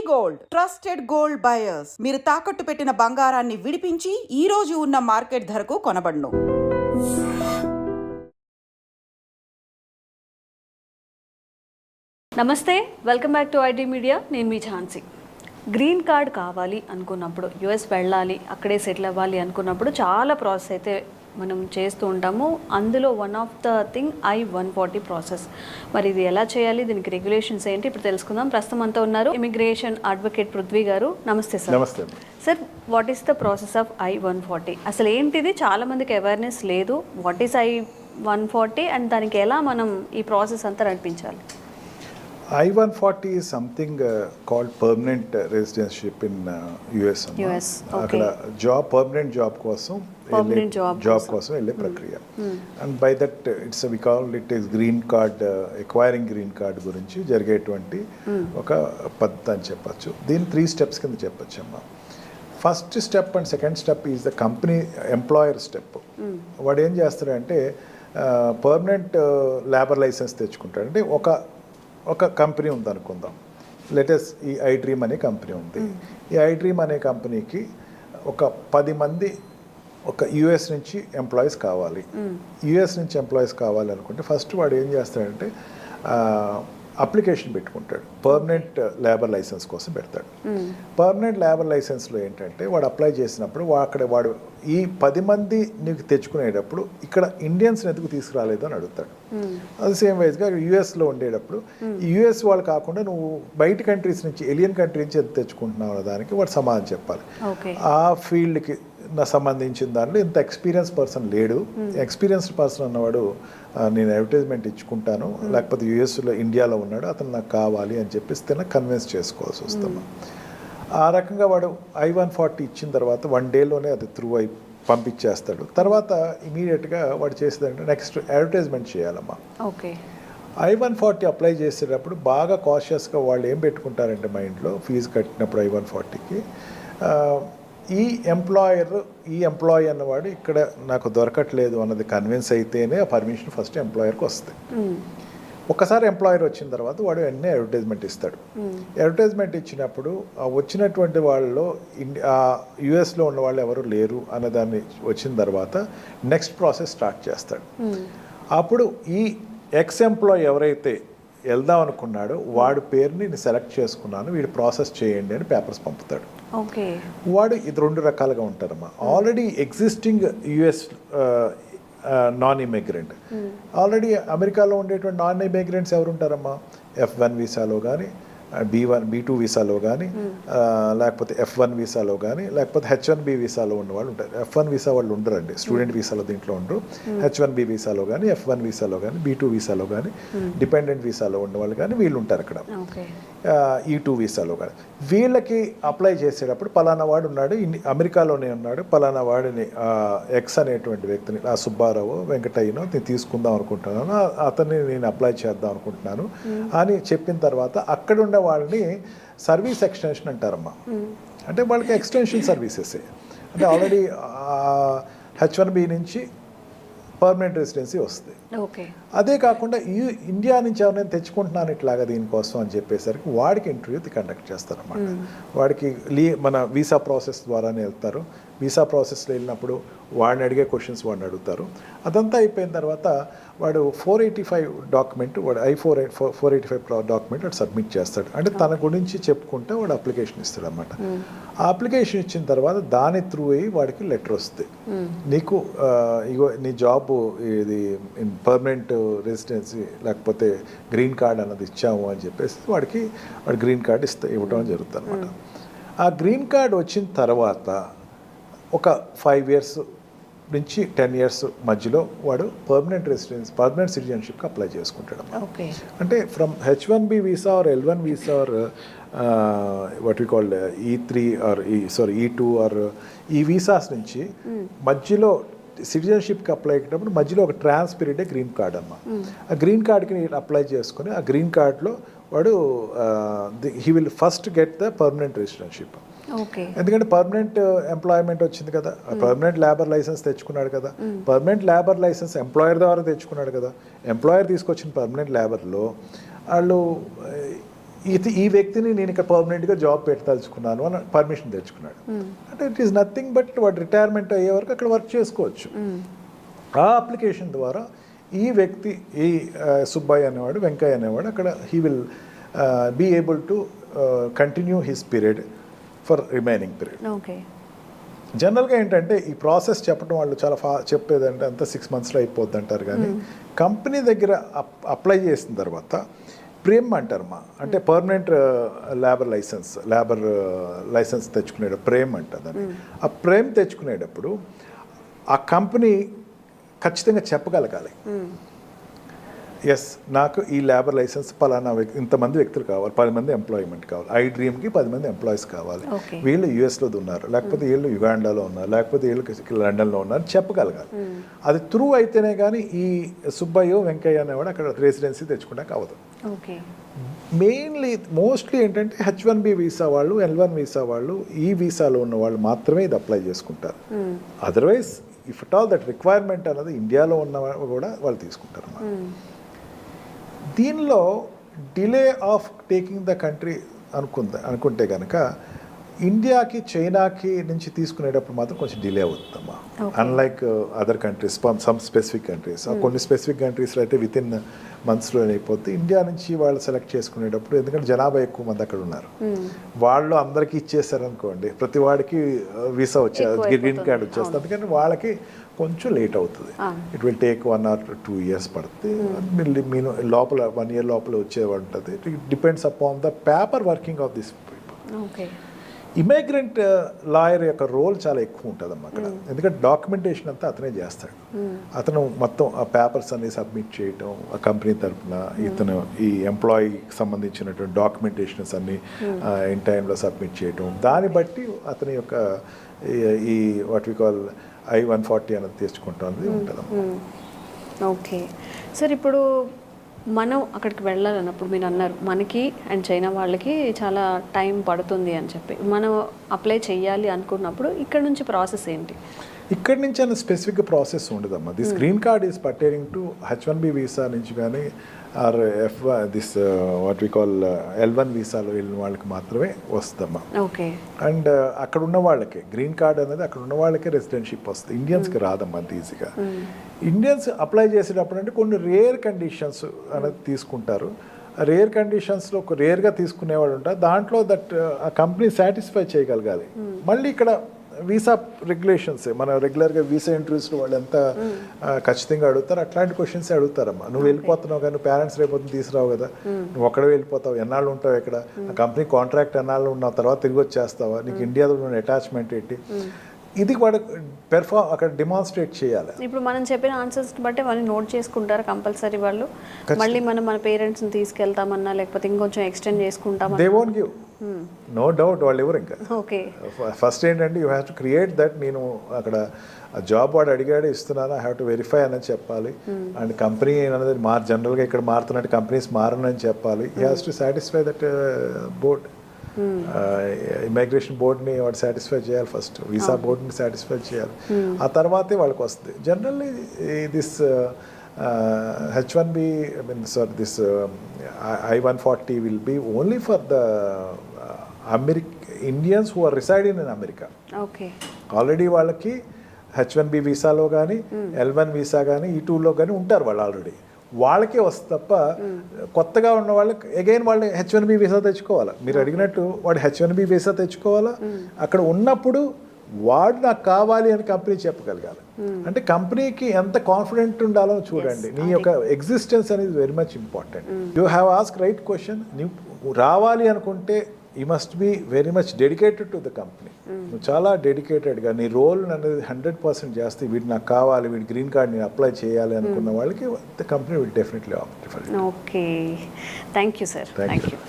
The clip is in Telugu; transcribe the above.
Gold trusted gold buyers. మీరు తాకట్టు పెట్టిన బంగారాన్ని విడిపించి ఈ రోజు ఉన్న మార్కెట్ ధరకు కొనబడును. నమస్తే, welcome back to IT media. నేను మీ ఝాన్సీ. గ్రీన్ కార్డ్ కావాలి అనుకున్నప్పుడు, యుఎస్ వెళ్ళాలి, అక్కడే సెటిల్ అవ్వాలి అనుకున్నప్పుడు చాలా ప్రాసెస్ అయితే మనం చేస్తూ ఉంటాము. అందులో one of the thing I-140 process. మరి ఇది ఎలా చేయాలి, దీనికి రెగ్యులేషన్స్ ఏంటి, ఇప్పుడు తెలుసుకుందాం. ప్రస్తుతం అంతా ఉన్నారు ఇమిగ్రేషన్ అడ్వకేట్ పృథ్వీ గారు. నమస్తే సార్. నమస్తే sir. What is the process of I-140? అసలు ఏంటిది? చాలా మందికి అవేర్నెస్ లేదు. వాట్ ఈస్ I-140 అండ్ దానికి ఎలా మనం ఈ ప్రాసెస్ అంతా నడిపించాలి? I-140 is something called permanent residency in US. అక్కడ పర్మనెంట్ జాబ్ కోసం వెళ్ళే ప్రక్రియ. And by that it's we call it is green card, acquiring green card గురించి జరిగేటువంటి ఒక పద్ధతి అని చెప్పచ్చు. దీని 3 steps కింద చెప్పచ్చు అమ్మా. First step and second step is the company employer step. వాడు ఏం చేస్తాడంటే పర్మనెంట్ లేబర్ లైసెన్స్ తెచ్చుకుంటాడు. అంటే ఒక కంపెనీ ఉంది అనుకుందాం, లెటెస్ట్ ఈ iDream అనే కంపెనీ ఉంది. ఈ iDream అనే కంపెనీకి ఒక 10 మంది ఒక యుఎస్ నుంచి ఎంప్లాయీస్ కావాలి. యుఎస్ నుంచి ఎంప్లాయీస్ కావాలి అనుకుంటే ఫస్ట్ వాడు ఏం చేస్తాడంటే అప్లికేషన్ పెట్టుకుంటాడు. పర్మనెంట్ లేబర్ లైసెన్స్ కోసం పెడతాడు. పర్మనెంట్ లేబర్ లైసెన్స్లో ఏంటంటే వాడు అప్లై చేసినప్పుడు వాడు ఈ 10 మంది నీకు తెచ్చుకునేటప్పుడు ఇక్కడ ఇండియన్స్ ఎందుకు తీసుకురాలేదు అని అడుగుతాడు. అది సేమ్ వైజ్గా యుఎస్లో ఉండేటప్పుడు యుఎస్ వాళ్ళు కాకుండా నువ్వు బయట కంట్రీస్ నుంచి, ఎలియన్ కంట్రీ నుంచి ఎంత తెచ్చుకుంటున్నావు అనే దానికి వాడు సమాధానం చెప్పాలి. ఆ ఫీల్డ్కి సంబంధించిన దాంట్లో ఇంత ఎక్స్పీరియన్స్ పర్సన్ లేడు. ఎక్స్పీరియన్స్డ్ పర్సన్ అన్నవాడు నేను అడ్వర్టైజ్మెంట్ ఇచ్చుకుంటాను, లేకపోతే యుఎస్లో ఇండియాలో ఉన్నాడు, అతను నాకు కావాలి అని చెప్పేసి నాకు కన్విన్స్ చేసుకోవాల్సి వస్తాము. ఆ రకంగా వాడు I-140 ఇచ్చిన తర్వాత 1 డేలోనే అది త్రూ అయి పంపించేస్తాడు. తర్వాత ఇమీడియట్గా వాడు చేసేదంటే నెక్స్ట్ అడ్వర్టైజ్మెంట్ చేయాలమ్మా. ఓకే. I-140 అప్లై చేసేటప్పుడు బాగా కాషియస్గా వాళ్ళు ఏం పెట్టుకుంటారంటే మైండ్లో, ఫీజు కట్టినప్పుడు I-140కి ఈ ఎంప్లాయీ అన్నవాడు ఇక్కడ నాకు దొరకట్లేదు అన్నది కన్విన్స్ అయితేనే ఆ పర్మిషన్ ఫస్ట్ ఎంప్లాయర్కి వస్తుంది. ఒకసారి ఎంప్లాయర్ వచ్చిన తర్వాత వాడు వెంటనే అడ్వర్టైజ్మెంట్ ఇస్తాడు. అడ్వర్టైజ్మెంట్ ఇచ్చినప్పుడు వచ్చినటువంటి వాళ్ళలో యుఎస్లో ఉన్న వాళ్ళు ఎవరు లేరు అన్నదాన్ని వచ్చిన తర్వాత నెక్స్ట్ ప్రాసెస్ స్టార్ట్ చేస్తాడు. అప్పుడు ఈ ఎక్స్ ఎంప్లాయీ ఎవరైతే వెళ్దాం అనుకున్నాడో వాడి పేరుని నేను సెలెక్ట్ చేసుకున్నాను, వీడు ప్రాసెస్ చేయండి అని పేపర్స్ పంపుతాడు. వాడు ఇది 2 రకాలుగా ఉంటారమ్మా. Already existing US non immigrant, already అమెరికాలో ఉండేటువంటి నాన్ ఇమిగ్రెంట్స్ ఎవరు ఉంటారమ్మా? F1 వీసాలో కానీ, B2 వీసాలో కానీ, లేకపోతే F1 వీసాలో కానీ, లేకపోతే H1B వీసాలో ఉన్న వాళ్ళు ఉంటారు. F1 వీసా వాళ్ళు ఉండరండి, స్టూడెంట్ వీసాలో దీంట్లో ఉండరు. H1B వీసాలో కానీ, F1 వీసాలో కానీ, B2 వీసాలో కానీ, డిపెండెంట్ వీసాలో ఉన్న వాళ్ళు కానీ వీళ్ళు ఉంటారు అక్కడ. E2 వీసాలో కానీ వీళ్ళకి అప్లై చేసేటప్పుడు పలానా వాడు ఉన్నాడు, అమెరికాలోనే ఉన్నాడు, పలానా వాడిని ఎక్స్ అనేటువంటి వ్యక్తిని, ఆ సుబ్బారావు వెంకటయ్యనో నేను తీసుకుందాం అనుకుంటున్నాను, అతన్ని నేను అప్లై చేద్దాం అనుకుంటున్నాను అని చెప్పిన తర్వాత అక్కడ ఉన్న వాళ్ళని సర్వీస్ ఎక్స్టెన్షన్ అంటారమ్మా. అంటే వాళ్ళకి ఎక్స్టెన్షన్ సర్వీసెస్. అంటే ఆల్రెడీ H1B నుంచి పర్మనెంట్ రెసిడెన్సీ వస్తుంది. అదే కాకుండా ఇండియా నుంచి ఎవరైనా తెచ్చుకుంటున్నాను ఇట్లాగా దీనికోసం అని చెప్పేసరికి వాడికి ఇంటర్వ్యూ కండక్ట్ చేస్తారన్నమాట. వాడికి మన వీసా ప్రాసెస్ ద్వారానే వెళ్తారు. వీసా ప్రాసెస్లో వెళ్ళినప్పుడు వాడిని అడిగే క్వశ్చన్స్ వాడిని అడుగుతారు. అదంతా అయిపోయిన తర్వాత వాడు 485 డాక్యుమెంట్, వాడు I-485 డాక్యుమెంట్ వాడు సబ్మిట్ చేస్తాడు. అంటే తన గురించి చెప్పుకుంటే వాడు అప్లికేషన్ ఇస్తాడు అన్నమాట. ఆ అప్లికేషన్ ఇచ్చిన తర్వాత దాని త్రూ అయ్యి వాడికి లెటర్ వస్తుంది, నీకు ఇగో నీ జాబ్ ఇది పర్మనెంట్ రెసిడెన్సీ లేకపోతే గ్రీన్ కార్డ్ అన్నది ఇచ్చాము అని చెప్పేసి వాడు గ్రీన్ కార్డ్ ఇవ్వడం జరుగుతుంది అనమాట. ఆ గ్రీన్ కార్డ్ వచ్చిన తర్వాత ఒక 5 years నుంచి 10 years మధ్యలో వాడు పర్మనెంట్ సిటిజన్షిప్కి అప్లై చేసుకుంటాడు. అంటే from H1B visa or L1 visa or what we call E3 or E2 or ఈ వీసాస్ నుంచి మధ్యలో సిటిజన్షిప్కి అప్లై అయ్యేటప్పుడు మధ్యలో ఒక ట్రాన్స్ పీరియడే గ్రీన్ కార్డ్ అమ్మ. ఆ గ్రీన్ కార్డ్కి అప్లై చేసుకుని ఆ గ్రీన్ కార్డ్లో వాడు he will first get the permanent residentship. ఎందుకంటే పర్మనెంట్ ఎంప్లాయ్మెంట్ వచ్చింది కదా, పర్మనెంట్ లేబర్ లైసెన్స్ తెచ్చుకున్నాడు కదా, పర్మనెంట్ లేబర్ లైసెన్స్ ఎంప్లాయర్ ద్వారా తెచ్చుకున్నాడు కదా. ఎంప్లాయర్ తీసుకొచ్చిన పర్మనెంట్ లేబర్లో వాళ్ళు ఈ వ్యక్తిని నేను ఇక్కడ పర్మనెంట్గా జాబ్ పెట్టదలుచుకున్నాను అని పర్మిషన్ తెచ్చుకున్నాడు. అంటే ఇట్ ఈస్ నథింగ్ బట్ వాడు రిటైర్మెంట్ అయ్యే వరకు అక్కడ వర్క్ చేసుకోవచ్చు. ఆ అప్లికేషన్ ద్వారా ఈ వ్యక్తి, ఈ సుబ్బయ్య అనేవాడు, వెంకయ్య అనేవాడు అక్కడ he will be able to continue his period for remaining period. Okay. జనరల్గా ఏంటంటే ఈ ప్రాసెస్ చెప్పడం వాళ్ళు చాలా చెప్పేదంటే అంతా 6 monthsలో అయిపోద్ది అంటారు, కానీ కంపెనీ దగ్గర అప్లై చేసిన తర్వాత ప్రేమ్ అంటారమ్మా, అంటే పర్మనెంట్ లేబర్ లైసెన్స్ తెచ్చుకునేటప్పుడు ప్రేమ్ అంటుందని. ఆ ప్రేమ్ తెచ్చుకునేటప్పుడు ఆ కంపెనీ ఖచ్చితంగా చెప్పగలగాలి, ఎస్ నాకు ఈ లేబర్ లైసెన్స్ పలానా ఇంతమంది వ్యక్తులు కావాలి, 10 మంది ఎంప్లాయ్మెంట్ కావాలి, ఐ డ్రీమ్కి 10 మంది ఎంప్లాయీస్ కావాలి, వీళ్ళు యుఎస్లో ఉన్నారు, లేకపోతే వీళ్ళు యుగాండాలో ఉన్నారు, లేకపోతే వీళ్ళు లండన్లో ఉన్నారు చెప్పగలగాలి. అది త్రూ అయితేనే కానీ ఈ సుబ్బయ్య వెంకయ్య అనేవాడు అక్కడ రెసిడెన్సీ తెచ్చుకోవడానికి అవ్వదు. మోస్ట్లీ ఏంటంటే H1B వీసా వాళ్ళు, L1 వీసా వాళ్ళు, ఈ వీసాలో ఉన్న వాళ్ళు మాత్రమే ఇది అప్లై చేసుకుంటారు. Otherwise if at all that requirement అనేది ఇండియాలో ఉన్న కూడా వాళ్ళు తీసుకుంటారు అన్నమాట. దీనిలో delay of taking the country అనుకుంటే కనుక ఇండియాకి చైనాకి నుంచి తీసుకునేటప్పుడు మాత్రం కొంచెం డిలే అవుతుందమ్మా. Unlike other countries, some specific countries, కొన్ని స్పెసిఫిక్ కంట్రీస్లో అయితే విత్ ఇన్ మంత్స్లో అయిపోతే ఇండియా నుంచి వాళ్ళు సెలెక్ట్ చేసుకునేటప్పుడు, ఎందుకంటే జనాభా ఎక్కువ మంది అక్కడ ఉన్నారు, వాళ్ళు అందరికీ ఇచ్చేసారనుకోండి, ప్రతి వాడికి వీసా గ్రీన్ కార్డ్ వచ్చేస్తుంది, అందుకని వాళ్ళకి కొంచెం లేట్ అవుతుంది. It will take 1 or 2 years పడుతుంది. మీరు లోపల 1 year లోపల వచ్చేవాడు ఉంటుంది. It depends upon the paper working of this people. Immigrant lawyer యొక్క రోల్ చాలా ఎక్కువ ఉంటుందమ్మా అక్కడ, ఎందుకంటే డాక్యుమెంటేషన్ అంతా అతనే చేస్తాడు. అతను మొత్తం ఆ పేపర్స్ అన్ని సబ్మిట్ చేయటం, ఆ కంపెనీ తరఫున ఇతను ఈ ఎంప్లాయీకి సంబంధించినటువంటి డాక్యుమెంటేషన్స్ అన్ని ఇన్ టైంలో సబ్మిట్ చేయటం, దాన్ని బట్టి అతని యొక్క ఈ వాట్ వి కాల్ I-140 అనేది తెచ్చుకుంటుంది ఉంటుంది. ఓకే సార్, ఇప్పుడు మనం అక్కడికి వెళ్ళాలన్నప్పుడు మీరు అన్నారు మనకి అండ్ చైనా వాళ్ళకి చాలా టైం పడుతుంది అని చెప్పి, మనం అప్లై చేయాలి అనుకున్నప్పుడు ఇక్కడ నుంచి ప్రాసెస్ ఏంటి? ఇక్కడి నుంచి అన్న స్పెసిఫిక్ ప్రాసెస్ ఉండదమ్మా. This green card is pertaining to H1B visa నుంచి కానీ or this what we call L1 వీసాలో వెళ్ళిన వాళ్ళకి మాత్రమే వస్తుందమ్మా. ఓకే. అండ్ అక్కడ ఉన్న వాళ్ళకి గ్రీన్ కార్డ్ అనేది అక్కడ ఉన్న వాళ్ళకే రెసిడెన్షిప్ వస్తుంది, ఇండియన్స్కి రాదమ్మా అంత ఈజీగా. ఇండియన్స్ అప్లై చేసేటప్పుడు అంటే కొన్ని రేర్ కండిషన్స్ అనేది తీసుకుంటారు. రేర్ కండిషన్స్లో రేర్గా తీసుకునేవాడు ఉంటారు, దాంట్లో దట్ ఆ కంపెనీ సాటిస్ఫై చేయగలగాలి. మళ్ళీ ఇక్కడ వీసా రెగ్యులేషన్స్, మన రెగ్యులర్గా వీసా ఇంటర్వ్యూస్లో వాళ్ళు ఎంత ఖచ్చితంగా అడుగుతారు, అట్లాంటి క్వశ్చన్స్ అడుగుతారమ్మా. నువ్వు వెళ్ళిపోతున్నావు కానీ పేరెంట్స్ రేపొద్దున తీసుకురావు కదా, నువ్వు ఒక్కడే వెళ్ళిపోతావు, ఎన్నాళ్ళు ఉంటావు ఇక్కడ, ఆ కంపెనీ కాంట్రాక్ట్ ఎన్నాళ్ళు ఉన్నావు, తర్వాత తిరిగి వచ్చేస్తావా, నీకు ఇండియాలో ఉన్న అటాచ్మెంట్ ఏంటి, ఇది వాడు అక్కడ డిమాన్స్ట్రేట్ చేయాలి. ఇప్పుడు మనం చెప్పిన ఆన్సర్స్ బట్టి వాళ్ళు నోట్ చేసుకుంటారు కంపల్సరీ వాళ్ళు. మళ్ళీ మనం మన పేరెంట్స్ని తీసుకెళ్తామన్నా లేకపోతే ఇంకొంచెం ఎక్స్టెండ్ చేసుకుంటామన్నా they won't give, no doubt వాళ్ళు ఎవరు. ఇంకా ఓకే, ఫస్ట్ ఏంటంటే you have to create that, నేను అక్కడ జాబ్ వాడు అడిగాడు ఇస్తున్నాను, ఐ హ్యావ్ టు వెరిఫై అని చెప్పాలి. అండ్ కంపెనీ అనేది జనరల్గా ఇక్కడ మారుతున్నట్టు కంపెనీస్ మారనని చెప్పాలి. He has to satisfy that board, immigration బోర్డ్ని వాడు సాటిస్ఫై చేయాలి ఫస్ట్, వీసా బోర్డ్ని సాటిస్ఫై చేయాలి, ఆ తర్వాతే వాళ్ళకి వస్తుంది. Generally this H1B, this I-140 will be only for the Indians who are residing in America. Okay. Already వాళ్ళకి H1B వీసాలో కానీ L1 వీసా కానీ ఈ టూలో కానీ ఉంటారు వాళ్ళు ఆల్రెడీ, వాళ్ళకే వస్తుంది తప్ప కొత్తగా ఉన్న వాళ్ళకి అగైన్ వాళ్ళు H1B వీసా తెచ్చుకోవాలా. మీరు అడిగినట్టు వాడు H1B వీసా తెచ్చుకోవాలా, అక్కడ ఉన్నప్పుడు వాడు నాకు కావాలి అని కంపెనీ చెప్పగలగాలి. అంటే కంపెనీకి ఎంత కాన్ఫిడెంట్ ఉండాలో చూడండి. నీ యొక్క ఎగ్జిస్టెన్స్ అనేది very much important. You have ask right question. నువ్వు రావాలి అనుకుంటే you must be very much dedicated to the company. నువ్వు చాలా డెడికేటెడ్గా నీ రోల్ అనేది 100% చేస్తే వీడు నాకు కావాలి, వీడి గ్రీన్ కార్డ్ నేను అప్లై చేయాలి అనుకున్న వాళ్ళకి the company will definitely opt for it. Okay, thank you sir. Thank you.